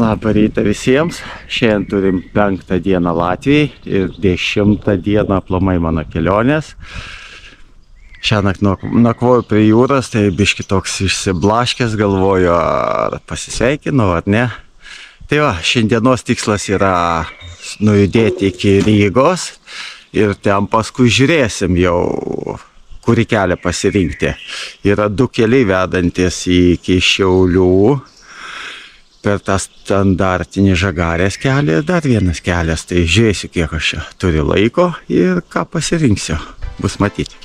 Labą rytą visiems. Šiandien turim 5 dieną Latvijai ir 10 dieną aplamai mano kelionės. Šiąnakt nakvoju prie jūros, tai biški toks išsiblaškęs, galvoju, ar pasisveikinu, ar ne. Tai va, šiandienos tikslas yra nujudėti iki Rygos ir ten paskui žiūrėsim jau, kurį kelią pasirinkti. Yra 2 keliai vedantis iki Šiaulių. Per tą standartinį Žagarės kelią ir dar vienas kelias, tai žiūrėsiu, kiek aš čia turiu laiko ir ką pasirinksiu, bus matyti.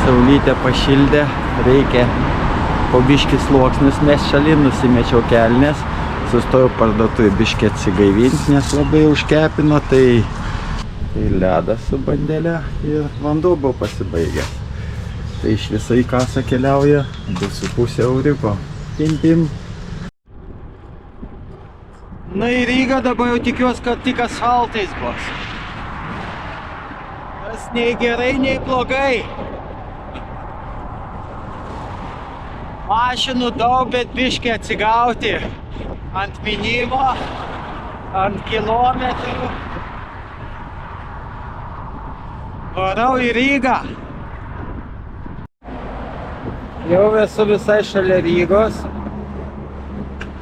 Saulytė pašildė, reikia po biškį sluoksnius mes šalin, nusimečiau kelnes, sustojau parduotuvėje biškį atsigaivinti, nes labai užkepino, tai ledas su bandelė ir vanduo buvo pasibaigęs. Tai iš viso į kasą keliauja 2,5 euriko. Pim. Na į Rygą dabar jau tikiuosi, kad tik asfaltais bus. Tas nei gerai, nei blogai. Mašinų daug, bet biškį atsigauti ant minimo, ant kilometrų. Varau į Rygą. Jau esu visai šalia Rygos.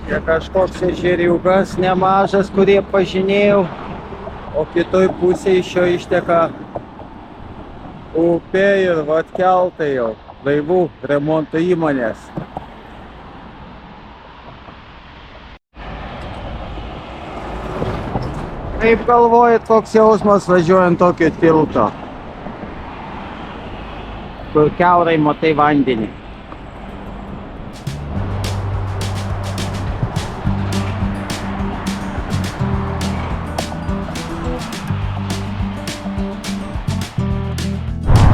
Čia kažkoks ežeriukas nemažas, kurį pažinėjau, o kitoj pusėje iš jo išteka Upė ir vat keltai jau, laivų remonto įmonės. Kaip galvojat, koks jausmas važiuojant tokio tilto, kur kiaurai matai vandenį?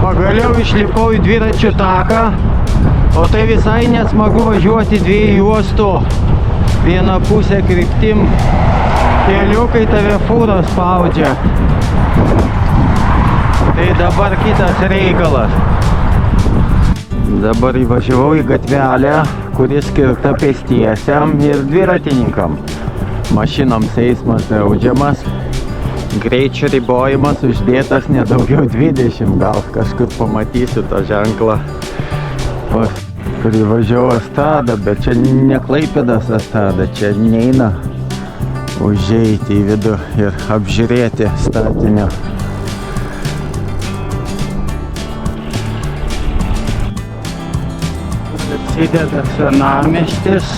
Pagaliau išlipau į dviračių taką, o tai visai nesmagu važiuoti dviejų juostų vieną pusę kryptim. Keliukai tave fūros spaudžia. Tai dabar kitas reikalas. Dabar įvažiavau į gatvelę, kuri skirta pėstiesiam ir dviratininkam. Mašinoms eismas draudžiamas. Greičio ribojimas uždėtas nedaugiau 20, gal kažkur pamatysiu tą ženklą. Kur įvažiavau Astradą, bet čia ne Klaipėdos Astrada, čia neina užeiti į vidų ir apžiūrėti statinio. Prasideda senamiestis.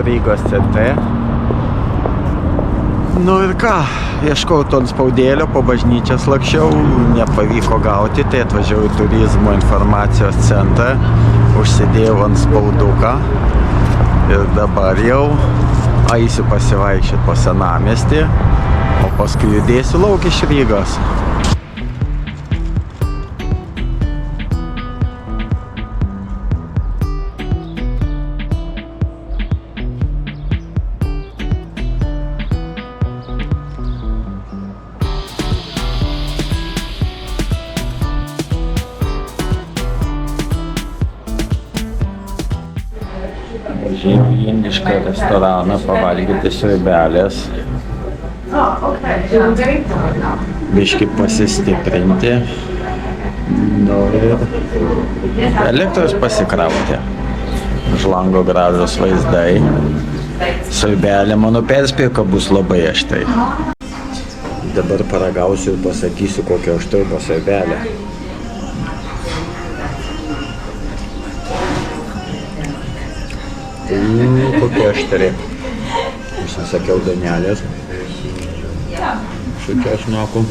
Rygos centre. Nu ir ką, ieškau to spaudėlio, po bažnyčias lakščiau, nepavyko gauti, tai atvažiavau į turizmo informacijos centrą, užsidėjau ant spauduką ir dabar jau eisiu pasivaikščioti po senamiestį, o paskui judėsiu lauk iš Rygos. Indišką restoraną pavalgyti sriubelės, biškį pasistiprinti, nu ir elektros pasikrauti. Už lango gražus vaizdai, sriubelė mano perspėka bus labai aštrai. Dabar paragausiu ir pasakysiu, kokia aštrumo sriubelė. Kokie aštri. Užsisakiau duonelės su česnaku.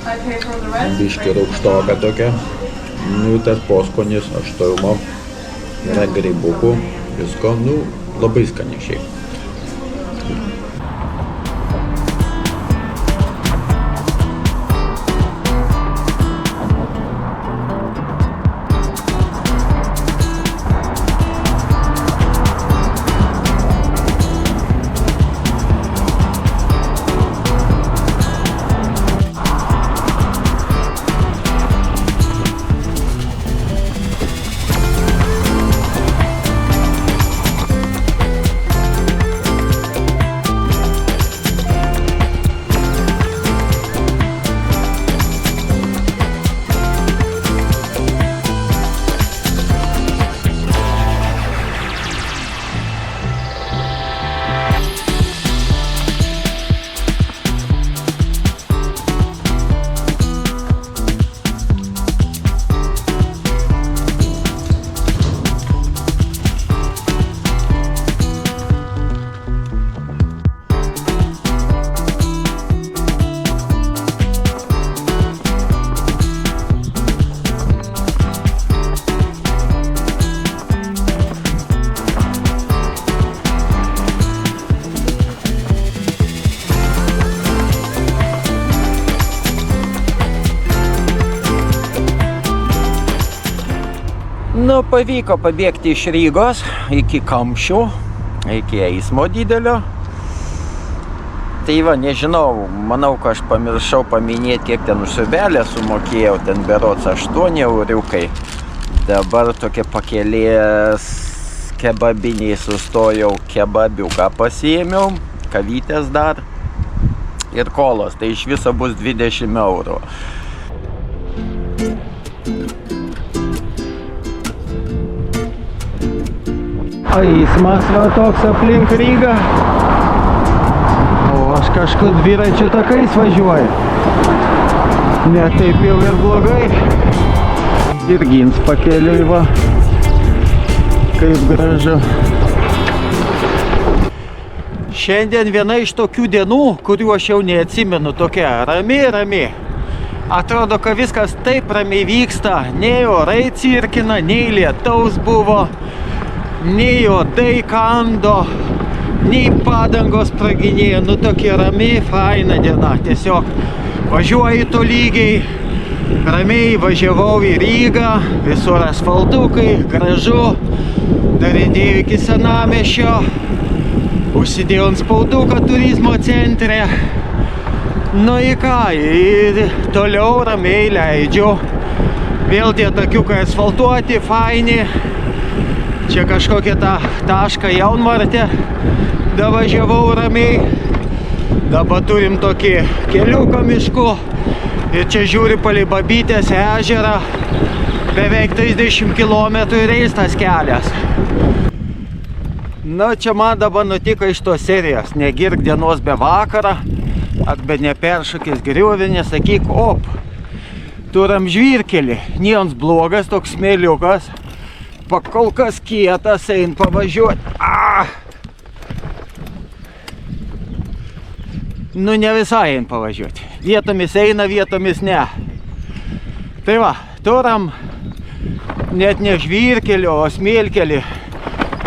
Biški rūgštoka tokia. Nu, tas poskonis, aštrumo. Yra grybukų, visko, nu, labai skaniai šiaip. Nu, pavyko pabėgti iš Rygos iki kamščių, iki eismo didelio. Tai va, nežinau, manau, kad aš pamiršau paminėti, kiek ten už siubelę sumokėjau, ten berods 8 euriukai. Dabar tokia pakelės kebabiniai sustojau, kebabiuką pasiėmiau, kavytės dar ir kolos, tai iš viso bus 20 eurų. Eismas va toks aplink Rygą. O aš kažkur dviračių takais važiuoju. Ne taip jau ir blogai. Ir gins pakeliui va. Kaip gražu. Šiandien viena iš tokių dienų, kurių aš jau neatsimenu, tokia rami. Atrodo, kad viskas taip ramiai vyksta. Nei orai cirkina, nei lietaus buvo. Nei odai kando, nei padangos praginėjo, nu tokia rami, faina diena, tiesiog važiuoju tolygiai, ramiai važiavau į Rygą, visur asfaltukai, gražu, dar įdėjau iki senamiesčio, užsidėjau ant spauduką turizmo centre, nu į ką, ir toliau ramiai leidžiu, vėl tie takiukai asfaltuoti, faini. Čia kažkokia tą tašką Jaunmartę davažiavau ramiai. Dabar turim tokį keliuką mišku. Ir čia žiūri palei Babytės ežerą. Beveik 30 km ir eis tas kelias. Na, čia man dabar nutiko iš tos serijos. Negirk dienos be vakarą. Arba neperšokis griovį, nesakyk, op. Turim žvyrkelį. Niems blogas, toks smėliukas. Kol kas kietas, ein pavažiuoti. Nu, ne visai ein pavažiuoti. Vietomis eina, vietomis ne. Tai va, turim net ne žvyrkelį, o smėlkelį.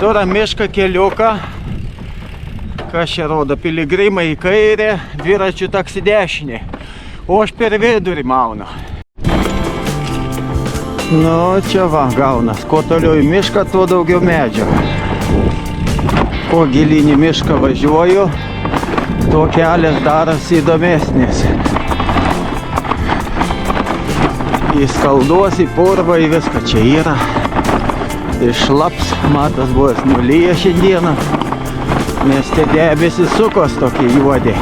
Turim mišką keliuką. Kas čia rodo, piligrimai į kairę, dviračių taksi dešinį. O aš per vidurį maunu. Nu, čia va, gaunas. Kuo toliau į mišką, tuo daugiau medžio. Kuo gilyn į mišką važiuoju, tuo kelias darosi įdomesnis. Į skaldos, į purvą, į viską čia yra. Išlaps, matas buvęs nulyja šiandieną, nes tie debesis sukos tokie juodi.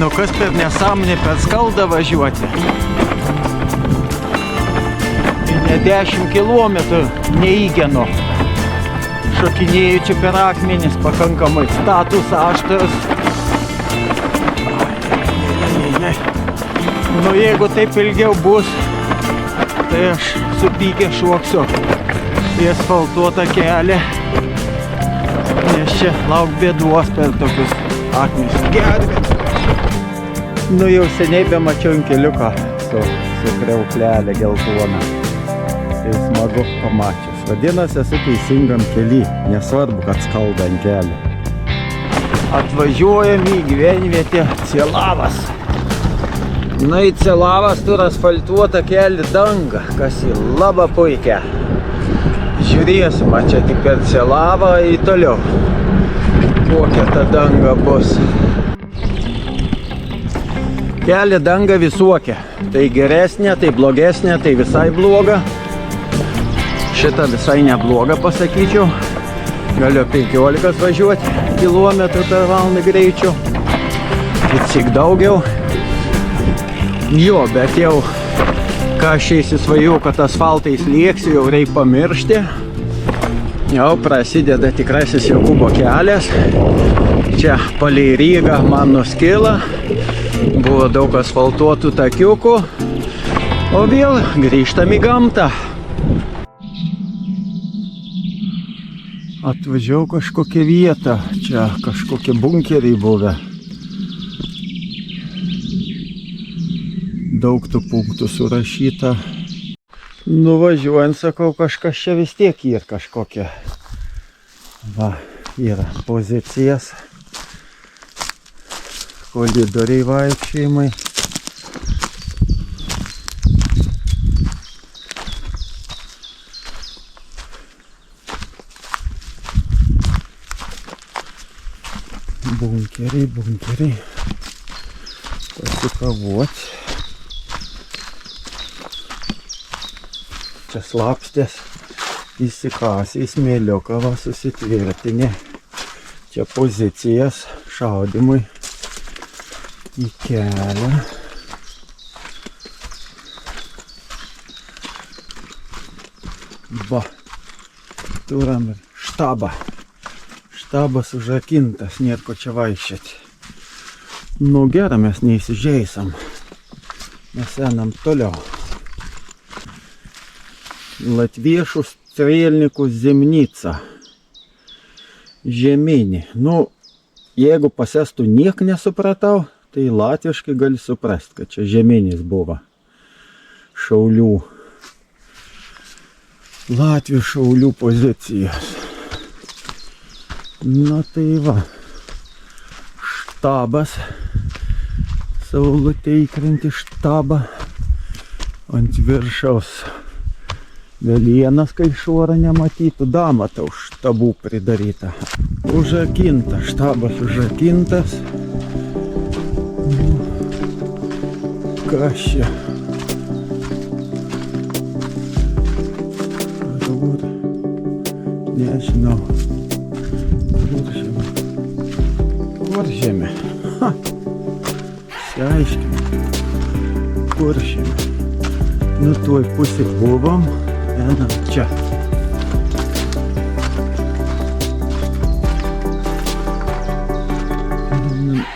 Nu kas per nesąmonę per skaldą važiuoti. ne 10 kilometrų neįgeno. Šokinėjau čia per akmenis, pakankamai status, aštras. Nu, jeigu taip ilgiau bus, tai aš supykė šoksiu į asfaltuotą kelią, nes čia lauk bėduos per tokius akmenis. Gervė! Nu, jau seniai bemačiau keliuką su kriauklelė geltona. Tai smagu pamačius. Vadinasi, esu teisingam kely, nesvarbu, kad skalda ant kelio. Atvažiuojam į gyvenvietę Cielavas. Na, į Cielavas turi asfaltuotą kelią dangą, kas į labai puikia. Žiūrėsim, čia tik per Cielavą į toliau. Kokia ta danga bus. Kelio danga visokia. Tai geresnė, tai blogesnė, tai visai bloga. Šitą visai nebloga, pasakyčiau. Galiu 15 važiuoti kilometrų per valandą greičiu. Tik daugiau. Jo, bet jau, ką aš įsisvajau, kad asfaltais lėksiu, jau reikia pamiršti. Jau prasideda tikrasis Jokūbo kelias. Čia palei Rygą man nuskila. Buvo daug asfaltuotų takiukų. O vėl grįžtam į gamtą. Atvažiavau kažkokią vietą. Čia kažkokie bunkeriai buvę. Daug tų punktų surašyta. Nuvažiuojant, sakau, kažkas čia vis tiek yra kažkokia. Va, yra pozicijas. Koridoriai vaikščiojimai. Bunkeriai. Pasikavoti. Čia slapstės, įsikasė į smėliuką, va, susitvirtinė. Čia pozicijas šaudimui į kelią. Va, turim štabą. Štabas užrakintas, nieko čia vaikščioti. Nu gerai, mes neįsižeisam. Mes einam toliau. Latviešų strėlnikų Zemnica. Žeminė. Nu, jeigu pasestų niek nesupratau, tai latviškai gali suprast, kad čia žeminis buvo. Šaulių. Latvių šaulių pozicijos. Na tai va. Štabas. Saulutė įkrenti štabą. Ant viršaus velienas, kai šuorą nematytų. Da, matau, štabų pridaryta. Užrakinta, štabas užrakintas. Kas čia? Nežinau. Kur žemė? Ha! Aiškiai. Kur žemė? Nu, tuoj pusė buvom. Einam čia.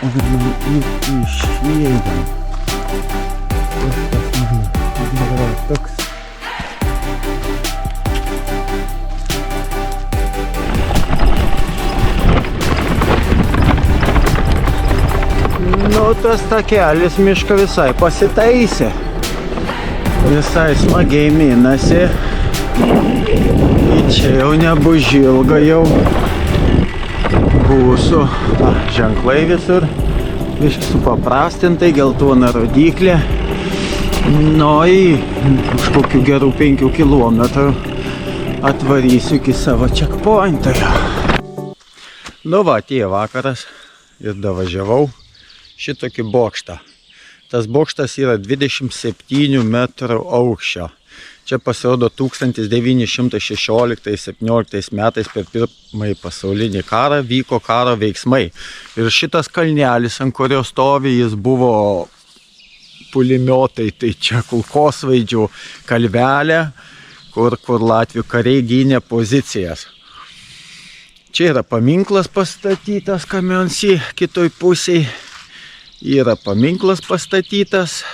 Einam iki išėdam. Toks. Nu, tas takelis miško visai pasitaisė. Visai smagiai minasi. Čia jau nebus žilga, jau būsiu. Ženklai visur. Viškai supaprastintai, geltona rodyklė. Nu, į už kokių gerų 5 kilometrų atvarysiu iki savo checkpointą. Nu va, atėjo vakaras ir davažiavau šitokį bokštą. Tas bokštas yra 27 metrų aukščio. Čia pasirodo 1916-17 metais per pirmąjį pasaulinį karą vyko karo veiksmai. Ir šitas kalnelis, ant kurio stovi, jis buvo pulimiotai, tai čia kulkosvaidžių kalvelė. kur latvių kariai gynė pozicijas. Čia yra paminklas pastatytas Kamionsy, kitoj pusėj. Yra paminklas pastatytas.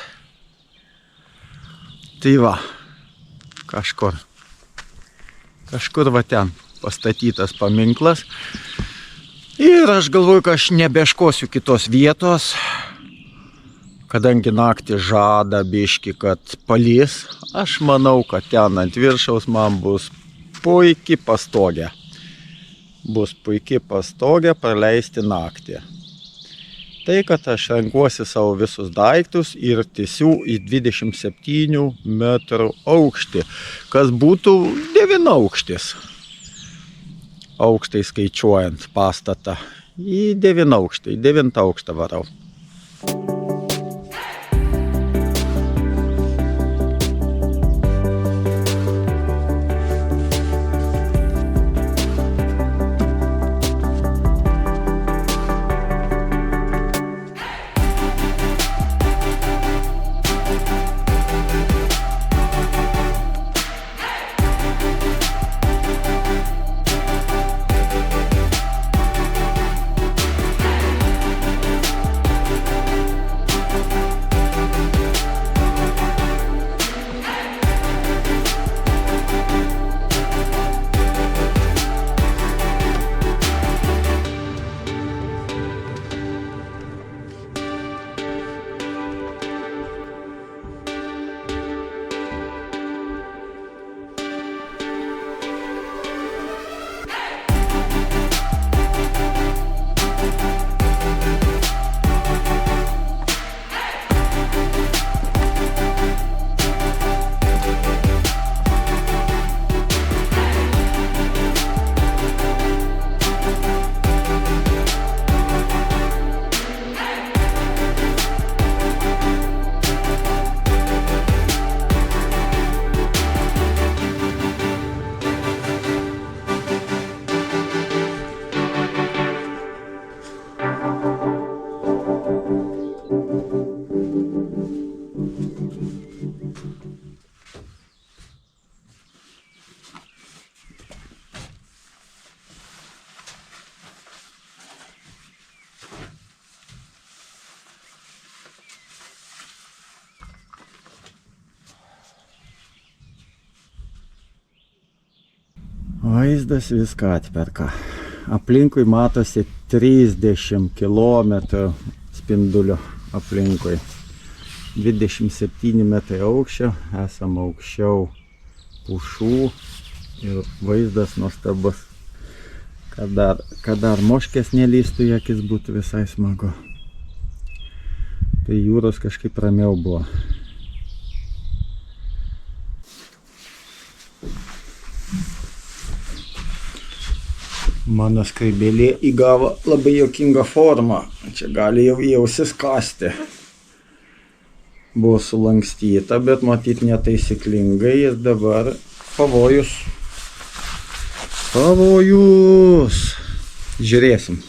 Tai va, kažkur va ten pastatytas paminklas. Ir aš galvoju, kad aš nebeieškosiu kitos vietos, kadangi naktį žada biški, kad palys. Aš manau, kad ten ant viršaus man bus puikiai pastogė. Bus puikiai pastogė praleisti naktį. Tai, kad aš renkuosi savo visus daiktus ir tiesiu į 27 metrų aukštį, kas būtų 9 aukštis. Aukštai skaičiuojant pastatą. Į 9 aukštą, į 9 aukštą varau. Vaizdas viską atperka. Aplinkui matosi 30 km spindulio aplinkui. 27 metrai aukščio, esam aukščiau pušų ir vaizdas nuostabus. Kad dar moškės nelįstų, akis būtų visai smagu. Tai jūros kažkaip ramiau buvo. Mano skraibėlė įgavo labai juokingą formą. Čia gali jau į ausis kasti. Buvo sulankstyta, bet matyt netaisyklingai ir dabar pavojus. Pavojus! Žiūrėsim.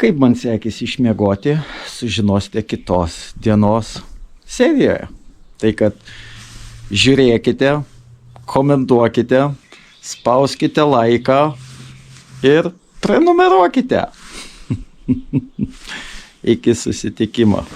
Kaip man sekėsi išmiegoti, sužinosite kitos dienos serijoje. Tai kad žiūrėkite, komentuokite, spauskite laiką ir prenumeruokite. Iki susitikimo.